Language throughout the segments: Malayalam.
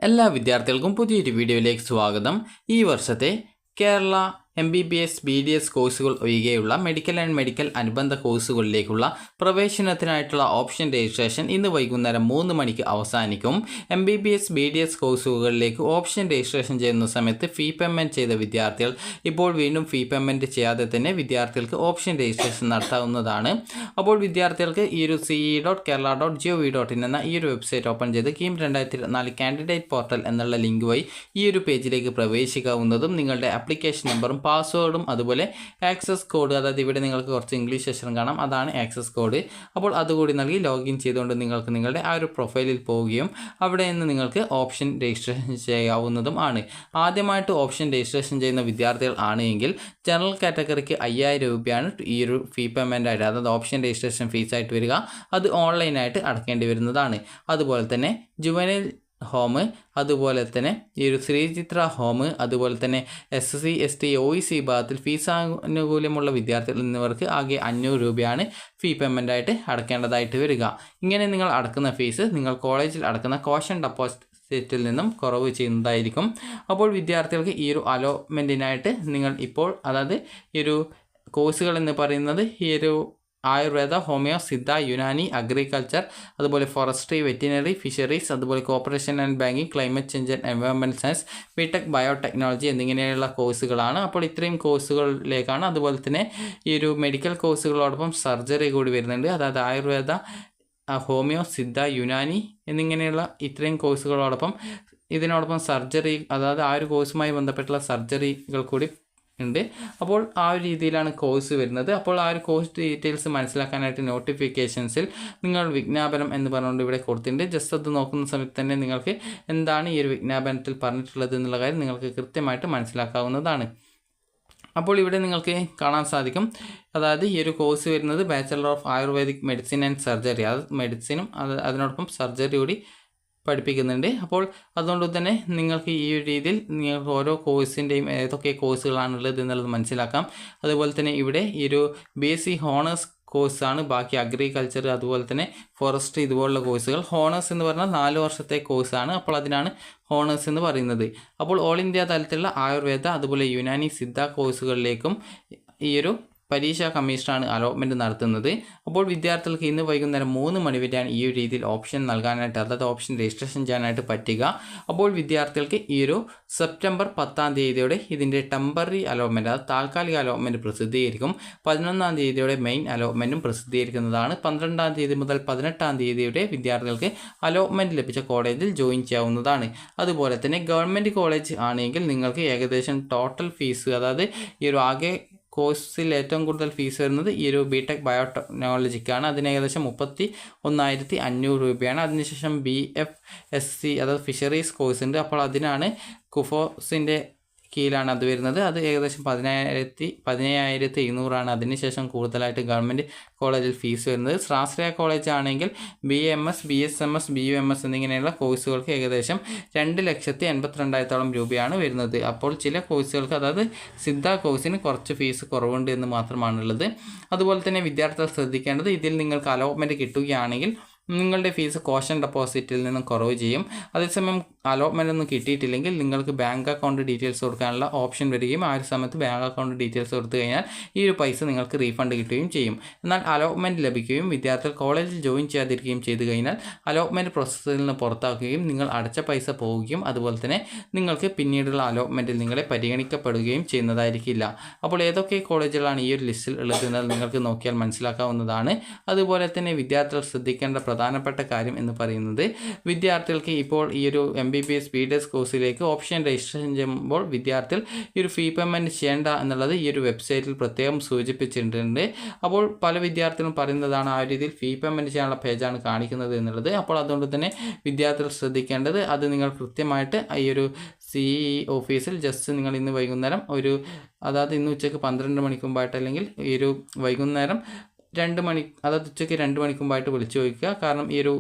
എല്ലാ വിദ്യാർത്ഥികൾക്കും പുതിയൊരു വീഡിയോയിലേക്ക് സ്വാഗതം. ഈ വർഷത്തെ കേരള MBBS BDS കോഴ്സുകൾ ഒഴികെയുള്ള മെഡിക്കൽ ആൻഡ് മെഡിക്കൽ അനുബന്ധ കോഴ്സുകളിലേക്കുള്ള പ്രവേശനത്തിനായിട്ടുള്ള ഓപ്ഷൻ രജിസ്ട്രേഷൻ ഇന്ന് വൈകുന്നേരം 3 മണിക്ക് അവസാനിക്കും. MBBS BDS കോഴ്സുകളിലേക്ക് ഓപ്ഷൻ രജിസ്ട്രേഷൻ ചെയ്യുന്ന സമയത്ത് ഫീ പേയ്മെൻറ്റ് ചെയ്ത വിദ്യാർത്ഥികൾ ഇപ്പോൾ വീണ്ടും ഫീ പേയ്മെൻറ്റ് ചെയ്യാതെ തന്നെ വിദ്യാർത്ഥികൾക്ക് ഓപ്ഷൻ രജിസ്ട്രേഷൻ നടത്താവുന്നതാണ്. അപ്പോൾ വിദ്യാർത്ഥികൾക്ക് ഈ ഒരു ce.kerala.gov.in എന്ന ഈ ഒരു വെബ്സൈറ്റ് ഓപ്പൺ ചെയ്ത് കീം 2024 കാൻഡിഡേറ്റ് പോർട്ടൽ എന്നുള്ള ലിങ്ക് വഴി ഈ ഒരു പേജിലേക്ക് പ്രവേശിക്കാവുന്നതും നിങ്ങളുടെ ആപ്ലിക്കേഷൻ നമ്പറും പാസ്വേഡും അതുപോലെ ആക്സസ് കോഡ്, അതായത് ഇവിടെ നിങ്ങൾക്ക് കുറച്ച് ഇംഗ്ലീഷ് അക്ഷരം കാണാം, അതാണ് ആക്സസ് കോഡ്. അപ്പോൾ അതുകൂടി നൽകി ലോഗിൻ ചെയ്തുകൊണ്ട് നിങ്ങൾക്ക് നിങ്ങളുടെ ആ ഒരു പ്രൊഫൈലിൽ പോവുകയും അവിടെ നിന്ന് നിങ്ങൾക്ക് ഓപ്ഷൻ രജിസ്ട്രേഷൻ ചെയ്യാവുന്നതും ആണ്. ആദ്യമായിട്ട് ഓപ്ഷൻ രജിസ്ട്രേഷൻ ചെയ്യുന്ന വിദ്യാർത്ഥികൾ ആണെങ്കിൽ ജനറൽ കാറ്റഗറിക്ക് 5000 രൂപയാണ് ഈ ഒരു ഫീ പേയ്മെൻ്റ് ആയിട്ട്, അതായത് ഓപ്ഷൻ രജിസ്ട്രേഷൻ ഫീസായിട്ട് വരിക. അത് ഓൺലൈനായിട്ട് അടക്കേണ്ടി വരുന്നതാണ്. അതുപോലെ തന്നെ ജുവനൈൽ ഹോം, അതുപോലെ തന്നെ ഈ ഒരു ശ്രീചിത്ര ഹോം, അതുപോലെ തന്നെ SC ST OEC വിഭാഗത്തിൽ ഫീസ് ആനുകൂല്യമുള്ള വിദ്യാർത്ഥികൾ എന്നിവർക്ക് ആകെ 500 രൂപയാണ് ഫീ പേയ്മെൻ്റ് ആയിട്ട് അടക്കേണ്ടതായിട്ട് വരിക. ഇങ്ങനെ നിങ്ങൾ അടക്കുന്ന ഫീസ് നിങ്ങൾ കോളേജിൽ അടക്കുന്ന കോഷൻ ഡെപ്പോസിറ്റിൽ നിന്നും കുറവ് ചെയ്യുന്നതായിരിക്കും. അപ്പോൾ വിദ്യാർത്ഥികൾക്ക് ഈ ഒരു അലോട്ട്മെൻറ്റിനായിട്ട് നിങ്ങൾ ഇപ്പോൾ, അതായത് ഈ ഒരു കോഴ്സുകൾ എന്ന് പറയുന്നത് ഈ ഒരു ആയുർവേദ, ഹോമിയോ, സിദ്ധ, യുനാനി, അഗ്രികൾച്ചർ, അതുപോലെ ഫോറസ്ട്രി, വെറ്റിനറി, ഫിഷറീസ്, അതുപോലെ corporation and banking, climate change and environment science, BTech, biotechnology എന്നിങ്ങനെയുള്ള കോഴ്സുകളാണ്. അപ്പോൾ ഇത്രയും കോഴ്സുകളിലേക്കാണ്. അതുപോലെ തന്നെ ഈ ഒരു മെഡിക്കൽ കോഴ്സുകളോടൊപ്പം സർജറി കൂടി വരുന്നുണ്ട്. അതായത് ആയുർവേദ, ഹോമിയോ, സിദ്ധ, യുനാനി എന്നിങ്ങനെയുള്ള ഇത്രയും കോഴ്സുകളോടൊപ്പം ഇതിനോടൊപ്പം സർജറി, അതായത് ആ ഒരു കോഴ്സുമായി ബന്ധപ്പെട്ടുള്ള സർജറികൾ കൂടി ഉണ്ട്. അപ്പോൾ ആ ഒരു രീതിയിലാണ് കോഴ്സ് വരുന്നത്. അപ്പോൾ ആ ഒരു കോഴ്സ് ഡീറ്റെയിൽസ് മനസ്സിലാക്കാനായിട്ട് നോട്ടിഫിക്കേഷൻസിൽ നിങ്ങൾ വിജ്ഞാപനം എന്ന് പറഞ്ഞുകൊണ്ട് ഇവിടെ കൊടുത്തിട്ടുണ്ട്. ജസ്റ്റ് അത് നോക്കുന്ന സമയത്ത് തന്നെ നിങ്ങൾക്ക് എന്താണ് ഈ ഒരു വിജ്ഞാപനത്തിൽ പറഞ്ഞിട്ടുള്ളത് എന്നുള്ള കാര്യം നിങ്ങൾക്ക് കൃത്യമായിട്ട് മനസ്സിലാക്കാവുന്നതാണ്. അപ്പോൾ ഇവിടെ നിങ്ങൾക്ക് കാണാൻ സാധിക്കും, അതായത് ഈ ഒരു കോഴ്സ് വരുന്നത് bachelor of ayurvedic medicine and surgery, അത് മെഡിസിനും അതിനോടൊപ്പം സർജറി കൂടി പഠിപ്പിക്കുന്നുണ്ട്. അപ്പോൾ അതുകൊണ്ട് തന്നെ നിങ്ങൾക്ക് ഈ ഒരു രീതിയിൽ നിങ്ങൾക്ക് ഓരോ കോഴ്സിൻ്റെയും ഏതൊക്കെ കോഴ്സുകളാണുള്ളത് എന്നുള്ളത് മനസ്സിലാക്കാം. അതുപോലെ തന്നെ ഇവിടെ ഈ ഒരു BSc ഹോണേഴ്സ് കോഴ്സാണ്. ബാക്കി അഗ്രികൾച്ചർ, അതുപോലെ തന്നെ ഫോറസ്ട്രി ഇതുപോലുള്ള കോഴ്സുകൾ. ഹോണേഴ്സ് എന്ന് പറഞ്ഞാൽ 4 വർഷത്തെ കോഴ്സാണ്. അപ്പോൾ അതിനാണ് ഹോണേഴ്സ് എന്ന് പറയുന്നത്. അപ്പോൾ ഓൾ ഇന്ത്യ തലത്തിലുള്ള ആയുർവേദ, അതുപോലെ യുനാനി, സിദ്ധ കോഴ്സുകളിലേക്കും ഈ ഒരു പരീക്ഷാ കമ്മീഷനാണ് അലോട്ട്മെൻറ്റ് നടത്തുന്നത്. അപ്പോൾ വിദ്യാർത്ഥികൾക്ക് ഇന്ന് വൈകുന്നേരം 3 മണി വരെയാണ് ഈ ഒരു രീതിയിൽ ഓപ്ഷൻ നൽകാനായിട്ട്, അതായത് ഓപ്ഷൻ രജിസ്ട്രേഷൻ ചെയ്യാനായിട്ട് പറ്റുക. അപ്പോൾ വിദ്യാർത്ഥികൾക്ക് ഈ ഒരു സെപ്റ്റംബർ 10-ാം തീയതിയോടെ ഇതിൻ്റെ ടെമ്പററി അലോട്ട്മെൻറ്റ്, അതായത് താൽക്കാലിക അലോട്ട്മെൻറ്റ് പ്രസിദ്ധീകരിക്കും. 11-ാം തീയതിയോടെ മെയിൻ അലോട്ട്മെൻറ്റും പ്രസിദ്ധീകരിക്കുന്നതാണ്. 12-ാം തീയതി മുതൽ 18-ാം തീയതിയുടെ വിദ്യാർത്ഥികൾക്ക് അലോട്ട്മെൻറ്റ് ലഭിച്ച കോളേജിൽ ജോയിൻ ചെയ്യാവുന്നതാണ്. അതുപോലെ തന്നെ ഗവൺമെൻറ് കോളേജ് ആണെങ്കിൽ നിങ്ങൾക്ക് ഏകദേശം ടോട്ടൽ ഫീസ്, അതായത് ഈ ഒരു ആകെ കോഴ്സിൽ ഏറ്റവും കൂടുതൽ ഫീസ് വരുന്നത് ഈ ഒരു ബിടെക് ബയോടെക്നോളജിക്കാണ്. അതിന് ഏകദേശം 31,500 രൂപയാണ്. അതിനുശേഷം BFSC, അതായത് ഫിഷറീസ് കോഴ്സ് ഉണ്ട്. അപ്പോൾ അതിനാണ് കുഫോസിൻ്റെ കീഴിലാണ് അത് വരുന്നത്. അത് ഏകദേശം 17,200 അതിനുശേഷം കൂടുതലായിട്ട് ഗവൺമെൻറ് കോളേജിൽ ഫീസ് വരുന്നത്. സ്വാശ്രയ കോളേജ് ആണെങ്കിൽ BAMS, BSMS, BUMS എന്നിങ്ങനെയുള്ള കോഴ്സുകൾക്ക് ഏകദേശം 2,82,000 രൂപയാണ് വരുന്നത്. അപ്പോൾ ചില കോഴ്സുകൾക്ക്, അതായത് സിദ്ധ കോഴ്സിന് കുറച്ച് ഫീസ് കുറവുണ്ട് എന്ന് മാത്രമാണുള്ളത്. അതുപോലെ തന്നെ വിദ്യാർത്ഥികൾ ശ്രദ്ധിക്കേണ്ടത്, ഇതിൽ നിങ്ങൾക്ക് അലോട്ട്മെൻറ്റ് കിട്ടുകയാണെങ്കിൽ നിങ്ങളുടെ ഫീസ് കോഷൻ ഡെപ്പോസിറ്റിൽ നിന്നും കുറവ് ചെയ്യും. അതേസമയം അലോട്ട്മെൻ്റ് ഒന്നും കിട്ടിയിട്ടില്ലെങ്കിൽ നിങ്ങൾക്ക് ബാങ്ക് അക്കൗണ്ട് ഡീറ്റെയിൽസ് കൊടുക്കാനുള്ള ഓപ്ഷൻ വരികയും ആ ഒരു സമയത്ത് ബാങ്ക് അക്കൗണ്ട് ഡീറ്റെയിൽസ് കൊടുത്തു കഴിഞ്ഞാൽ ഈ ഒരു പൈസ നിങ്ങൾക്ക് റീഫണ്ട് കിട്ടുകയും ചെയ്യും. എന്നാൽ അലോട്ട്മെൻറ്റ് ലഭിക്കുകയും വിദ്യാർത്ഥികൾ കോളേജിൽ ജോയിൻ ചെയ്യാതിരിക്കുകയും ചെയ്തു കഴിഞ്ഞാൽ അലോട്ട്മെൻറ്റ് പ്രോസസ്സിൽ നിന്ന് പുറത്താക്കുകയും നിങ്ങൾ അടച്ച പൈസ പോവുകയും അതുപോലെ തന്നെ നിങ്ങൾക്ക് പിന്നീടുള്ള അലോട്ട്മെൻറ്റിൽ നിങ്ങളെ പരിഗണിക്കപ്പെടുകയും ചെയ്യുന്നതായിരിക്കില്ല. അപ്പോൾ ഏതൊക്കെ കോളേജുകളാണ് ഈ ഒരു ലിസ്റ്റിൽ ഉള്ളത് എന്നത് നിങ്ങൾക്ക് നോക്കിയാൽ മനസ്സിലാക്കാവുന്നതാണ്. അതുപോലെ തന്നെ വിദ്യാർത്ഥികൾ ശ്രദ്ധിക്കേണ്ട പ്രധാനപ്പെട്ട കാര്യം എന്ന് പറയുന്നത്, വിദ്യാർത്ഥികൾക്ക് ഇപ്പോൾ ഈ ഒരു MBBS BDS കോഴ്സിലേക്ക് ഓപ്ഷൻ രജിസ്ട്രേഷൻ ചെയ്യുമ്പോൾ വിദ്യാർത്ഥികൾ ഈ ഒരു ഫീ പേയ്മെൻറ്റ് ചെയ്യേണ്ട എന്നുള്ളത് ഈ ഒരു വെബ്സൈറ്റിൽ പ്രത്യേകം സൂചിപ്പിച്ചിട്ടുണ്ട്. അപ്പോൾ പല വിദ്യാർത്ഥികളും പറയുന്നതാണ് ആ രീതിയിൽ ഫീ പേയ്മെൻറ്റ് ചെയ്യാനുള്ള പേജാണ് കാണിക്കുന്നത് എന്നുള്ളത്. അപ്പോൾ അതുകൊണ്ട് തന്നെ വിദ്യാർത്ഥികൾ ശ്രദ്ധിക്കേണ്ടത്, അത് നിങ്ങൾ കൃത്യമായിട്ട് ഈ ഒരു CE ഓഫീസിൽ ജസ്റ്റ് നിങ്ങൾ ഇന്ന് വൈകുന്നേരം അതായത് ഇന്ന് ഉച്ചയ്ക്ക് 12 മണിക്ക് മുമ്പായിട്ട്, അല്ലെങ്കിൽ ഈ ഒരു വൈകുന്നേരം 2 മണി, അതായത് ഉച്ചയ്ക്ക് 2 മണിക്ക് മുമ്പായിട്ട് വിളിച്ചു ചോദിക്കുക. കാരണം ഈ ഒരു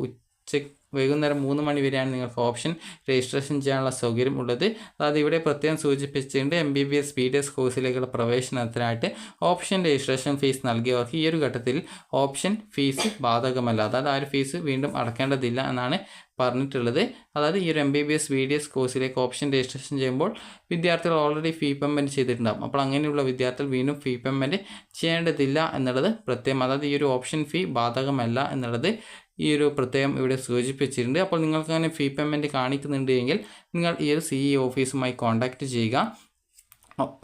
വൈകുന്നേരം 3 മണി വരെയാണ് നിങ്ങൾക്ക് ഓപ്ഷൻ രജിസ്ട്രേഷൻ ചെയ്യാനുള്ള സൗകര്യം ഉള്ളത്. അതായത് ഇവിടെ പ്രത്യേകം സൂചിപ്പിച്ചിട്ടുണ്ട്, MBBS BDS കോഴ്സിലേക്കുള്ള പ്രവേശനത്തിനായിട്ട് ഓപ്ഷൻ രജിസ്ട്രേഷൻ ഫീസ് നൽകിയവർക്ക് ഈ ഒരു ഘട്ടത്തിൽ ഓപ്ഷൻ ഫീസ് ബാധകമല്ല, അതായത് ആ ഒരു ഫീസ് വീണ്ടും അടക്കേണ്ടതില്ല എന്നാണ് പറഞ്ഞിട്ടുള്ളത്. അതായത് ഈ ഒരു MBBS BDS കോഴ്സിലേക്ക് ഓപ്ഷൻ രജിസ്ട്രേഷൻ ചെയ്യുമ്പോൾ വിദ്യാർത്ഥികൾ ഓൾറെഡി ഫീ പേയ്മെൻറ്റ് ചെയ്തിട്ടുണ്ടാകും. അപ്പോൾ അങ്ങനെയുള്ള വിദ്യാർത്ഥികൾ വീണ്ടും ഫീ പേയ്മെൻറ്റ് ചെയ്യേണ്ടതില്ല എന്നുള്ളത് പ്രത്യേകം, അതായത് ഈ ഒരു ഓപ്ഷൻ ഫീ ബാധകമല്ല എന്നുള്ളത് ഈ ഒരു പ്രത്യേകം ഇവിടെ സൂചിപ്പിച്ചിട്ടുണ്ട്. അപ്പോൾ നിങ്ങൾക്ക് അങ്ങനെ ഫീ പേയ്മെൻറ്റ് കാണിക്കുന്നുണ്ട് എങ്കിൽ നിങ്ങൾ ഈ ഒരു CE ഓഫീസുമായി കോൺടാക്റ്റ് ചെയ്യുക.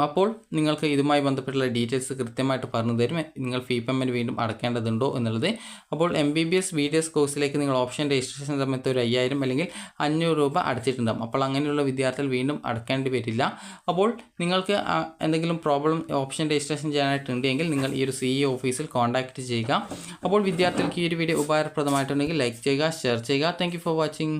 അപ്പോൾ നിങ്ങൾക്ക് ഇതുമായി ബന്ധപ്പെട്ടുള്ള ഡീറ്റെയിൽസ് കൃത്യമായിട്ട് പറഞ്ഞു തരും, നിങ്ങൾ ഫീ പേയ്മെൻറ്റ് വീണ്ടും അടക്കേണ്ടതുണ്ടോ എന്നുള്ളത്. അപ്പോൾ MBBS BDS കോഴ്സിലേക്ക് നിങ്ങൾ ഓപ്ഷൻ രജിസ്ട്രേഷൻ സമയത്ത് ഒരു 5000 അല്ലെങ്കിൽ 500 രൂപ അടച്ചിട്ടുണ്ടാകും. അപ്പോൾ അങ്ങനെയുള്ള വിദ്യാർത്ഥികൾ വീണ്ടും അടക്കേണ്ടി വരില്ല. അപ്പോൾ നിങ്ങൾക്ക് എന്തെങ്കിലും പ്രോബ്ലം ഓപ്ഷൻ രജിസ്ട്രേഷൻ ചെയ്യാനായിട്ടുണ്ടെങ്കിൽ നിങ്ങൾ ഈ ഒരു CE ഓഫീസിൽ കോൺടാക്റ്റ് ചെയ്യുക. അപ്പോൾ വിദ്യാർത്ഥികൾക്ക് ഈ ഒരു വീഡിയോ ഉപകാരപ്രദമായിട്ടുണ്ടെങ്കിൽ ലൈക്ക് ചെയ്യുക, ഷെയർ ചെയ്യുക. Thank you for watching.